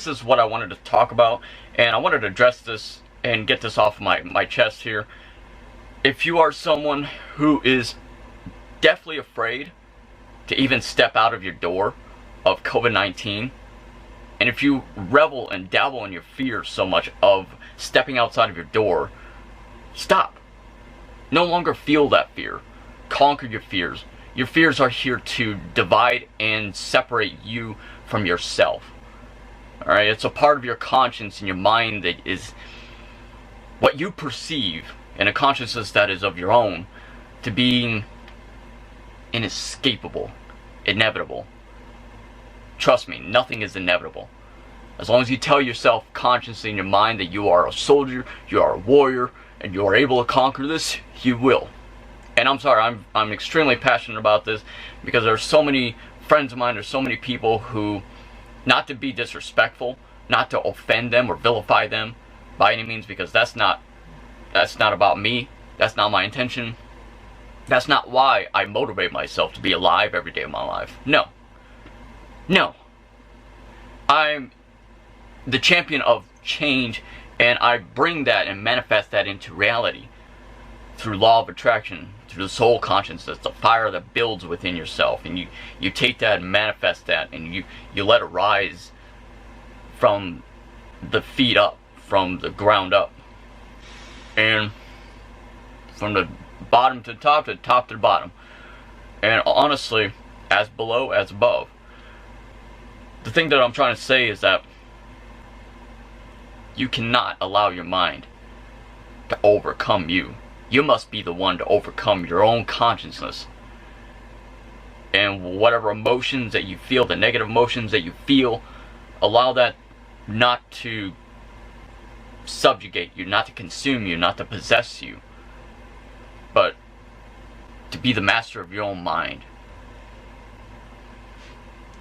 This is what I wanted to talk about, and I wanted to address this and get this off my chest here. If you are someone who is deathly afraid to even step out of your door of COVID-19, and if you revel and dabble in your fear so much of stepping outside of your door, stop. No longer feel that fear. Conquer your fears. Your fears are here to divide and separate you from yourself. Alright, it's a part of your conscience and your mind that is what you perceive in a consciousness that is of your own to being inescapable, inevitable. Trust me, nothing is inevitable. As long as you tell yourself consciously in your mind that you are a soldier, you are a warrior, and you are able to conquer this, you will. And I'm sorry, I'm extremely passionate about this because there are so many friends of mine, there's so many people who, not to be disrespectful, not to offend them or vilify them by any means, because that's not about me, that's not my intention, that's not why I motivate myself to be alive every day of my life. No. I'm the champion of change, and I bring that and manifest that into reality through law of attraction, through the soul consciousness, the fire that builds within yourself, and you take that and manifest that, and you let it rise from the feet up, from the ground up, and from the bottom to the top, to the top to the bottom. And honestly, as below as above. The thing that I'm trying to say is that you cannot allow your mind to overcome you. You must be the one to overcome your own consciousness. And whatever emotions that you feel, the negative emotions that you feel, allow that not to subjugate you, not to consume you, not to possess you, but to be the master of your own mind.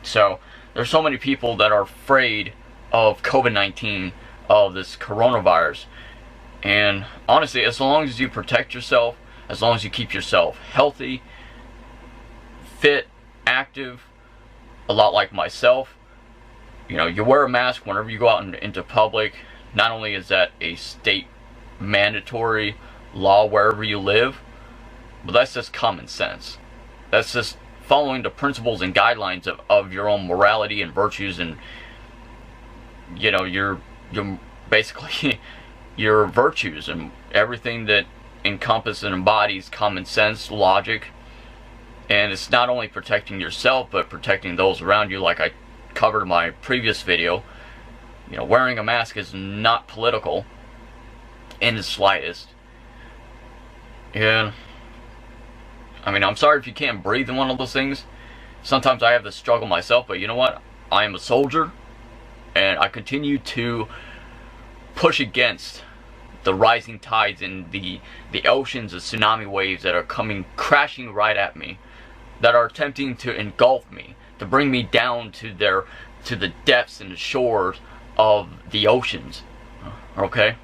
So, there's so many people that are afraid of COVID-19, of this coronavirus. And honestly, as long as you protect yourself, as long as you keep yourself healthy, fit, active, a lot like myself, you wear a mask whenever you go out into public. Not only is that a state mandatory law wherever you live, but that's just common sense. That's just following the principles and guidelines of your own morality and virtues, and your basically your virtues and everything that encompasses and embodies common sense, logic. And it's not only protecting yourself, but protecting those around you, like I covered in my previous video. Wearing a mask is not political in the slightest. And I'm sorry if you can't breathe in one of those things. Sometimes I have this struggle myself, but you know what? I am a soldier, and I continue to push against the rising tides in the oceans, the tsunami waves that are coming crashing right at me, that are attempting to engulf me, to bring me down to the depths and the shores of the oceans. Okay?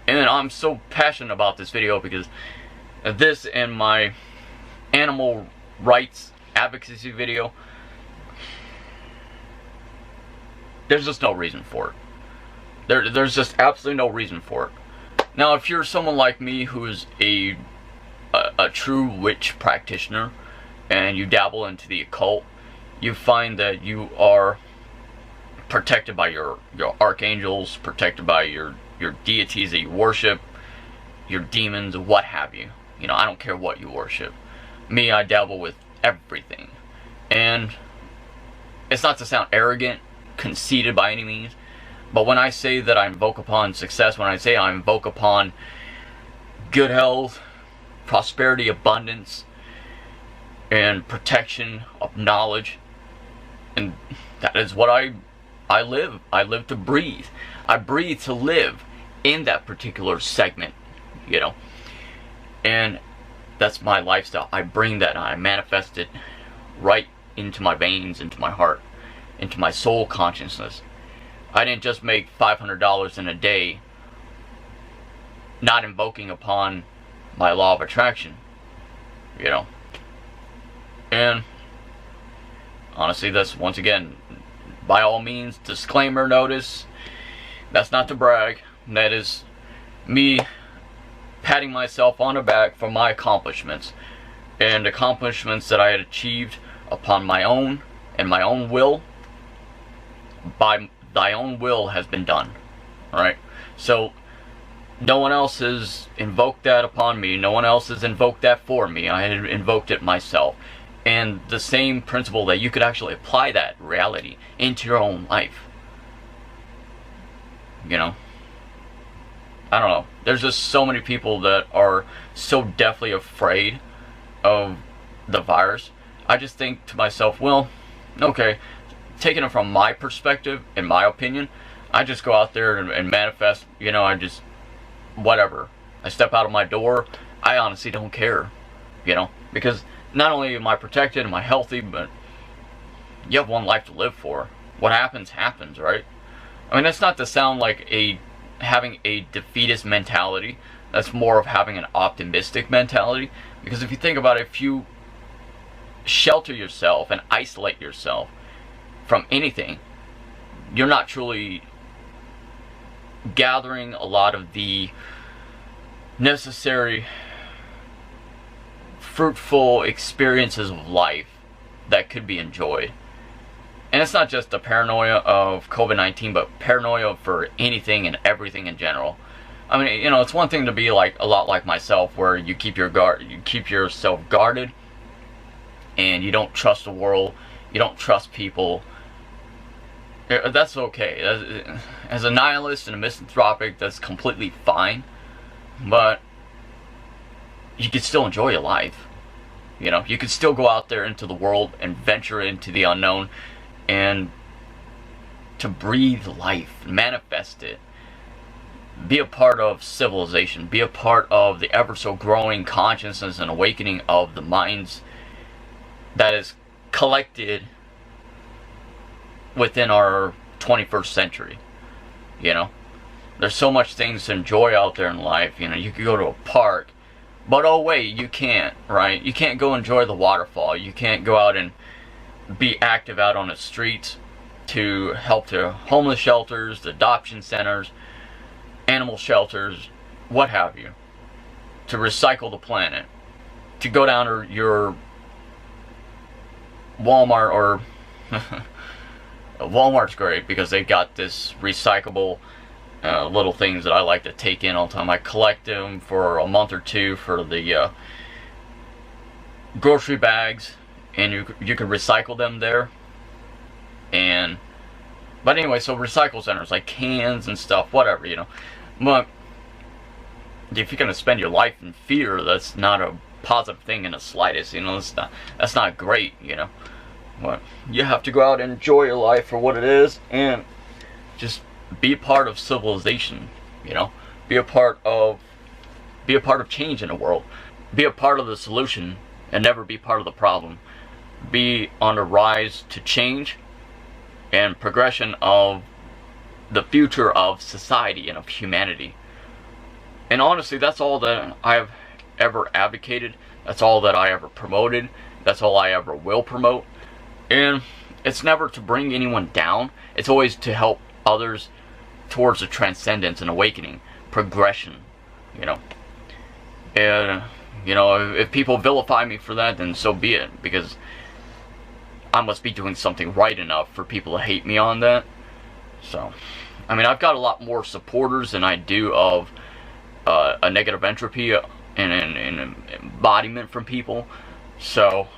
And I'm so passionate about this video because this and my animal rights advocacy video, there's just no reason for it. There's just absolutely no reason for it. Now, if you're someone like me who's a true witch practitioner and you dabble into the occult, you find that you are protected by your archangels, protected by your deities that you worship, your demons, what have you. I don't care what you worship. Me, I dabble with everything. And it's not to sound arrogant, conceited by any means, but when I say that I invoke upon success, when I say I invoke upon good health, prosperity, abundance, and protection of knowledge, and that is what I live. I live to breathe. I breathe to live in that particular segment, and that's my lifestyle. I bring that and I manifest it right into my veins, into my heart, into my soul consciousness. I didn't just make $500 in a day not invoking upon my law of attraction, And honestly, that's, once again, by all means, disclaimer notice, that's not to brag, that is me patting myself on the back for my accomplishments, and accomplishments that I had achieved upon my own and my own will. By thy own will has been done. Alright? So no one else has invoked that upon me. No one else has invoked that for me. I had invoked it myself. And the same principle that you could actually apply that reality into your own life. You know? I don't know. There's just so many people that are so deathly afraid of the virus. I just think to myself, well, okay, taking it from my perspective, in my opinion, I just go out there and manifest, you know, I just, whatever. I step out of my door, I honestly don't care, you know, because not only am I protected, am I healthy, but you have one life to live for. What happens, happens, right? I mean, that's not to sound like having a defeatist mentality. That's more of having an optimistic mentality. Because if you think about it, if you shelter yourself and isolate yourself from anything, you're not truly gathering a lot of the necessary fruitful experiences of life that could be enjoyed. And it's not just the paranoia of COVID-19, but paranoia for anything and everything in general. I mean, you know, it's one thing to be like a lot like myself, where you keep yourself guarded, and you don't trust the world, you don't trust people. That's okay. As a nihilist and a misanthropic, that's completely fine. But you can still enjoy your life. You know, you can still go out there into the world and venture into the unknown, and to breathe life, manifest it. Be a part of civilization. Be a part of the ever so growing consciousness and awakening of the minds that is collected within our 21st century. You know, there's so much things to enjoy out there in life. You know, you could go to a park, but oh wait, you can't, right? You can't go enjoy the waterfall. You can't go out and be active out on the streets to help the homeless shelters, the adoption centers, animal shelters, what have you, to recycle the planet, to go down to your Walmart, or Walmart's great because they got this recyclable little things that I like to take in all the time. I collect them for a month or two for the grocery bags, and you can recycle them there. But anyway, so recycle centers like cans and stuff, whatever, you know. But if you're gonna spend your life in fear, that's not a positive thing in the slightest. You know, that's not great. You know, but you have to go out and enjoy your life for what it is, and just be a part of civilization. You know, be a part of change in the world. Be a part of the solution, and never be part of the problem. Be on the rise to change and progression of the future of society and of humanity. And honestly, that's all that I have ever advocated. That's all that I ever promoted. That's all I ever will promote. And it's never to bring anyone down. It's always to help others towards the transcendence and awakening, progression, you know. And, you know, if people vilify me for that, then so be it, because I must be doing something right enough for people to hate me on that. So, I mean, I've got a lot more supporters than I do of a negative entropy and embodiment from people. So,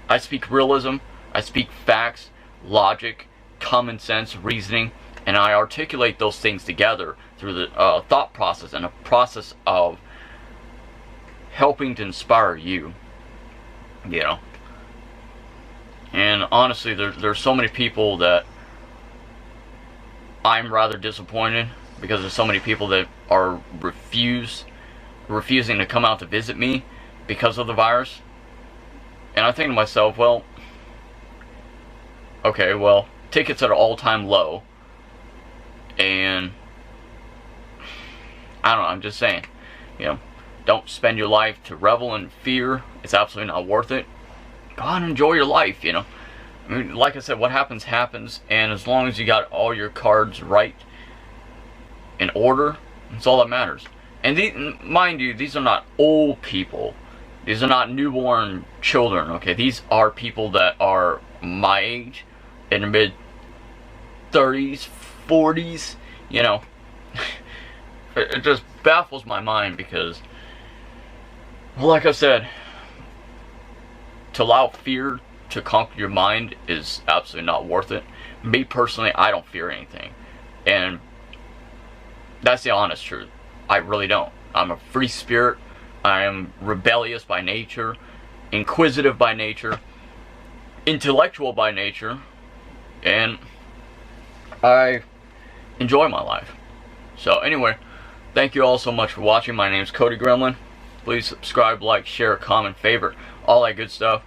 I speak realism, I speak facts, logic, common sense, reasoning, and I articulate those things together through the thought process and a process of helping to inspire you, you know. And honestly, there's so many people that I'm rather disappointed, because there's so many people that are refusing to come out to visit me because of the virus. And I think to myself, well, okay, well, tickets at an all-time low, and I don't know, I'm just saying, you know, don't spend your life to revel in fear. It's absolutely not worth it. Go on and enjoy your life, you know. I mean, like I said, what happens happens, and as long as you got all your cards right in order, that's all that matters. And mind you, these are not old people. These are not newborn children, okay? These are people that are my age, in their mid 30s, 40s, you know. It just baffles my mind because, well, like I said, to allow fear to conquer your mind is absolutely not worth it. Me personally, I don't fear anything. And that's the honest truth. I really don't. I'm a free spirit. I am rebellious by nature, inquisitive by nature, intellectual by nature, and I enjoy my life. So anyway, thank you all so much for watching. My name's Cody Gremlin. Please subscribe, like, share, comment, favorite, all that good stuff.